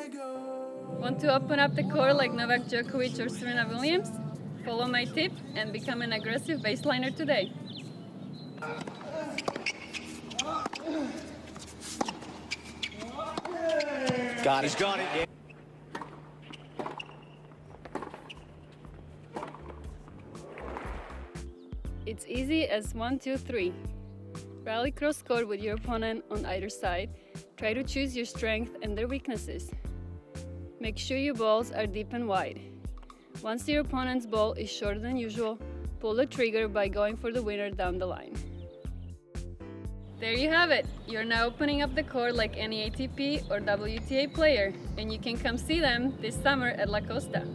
Want to open up the court like Novak Djokovic or Serena Williams? Follow my tip and become an aggressive baseliner today. Got it. He's got it. Yeah. It's easy as 1, 2, 3. Rally cross court with your opponent on either side. Try to choose your strength and their weaknesses. Make sure your balls are deep and wide. Once your opponent's ball is shorter than usual, pull the trigger by going for the winner down the line. There you have it! You're now opening up the court like any ATP or WTA player, and you can come see them this summer at La Costa.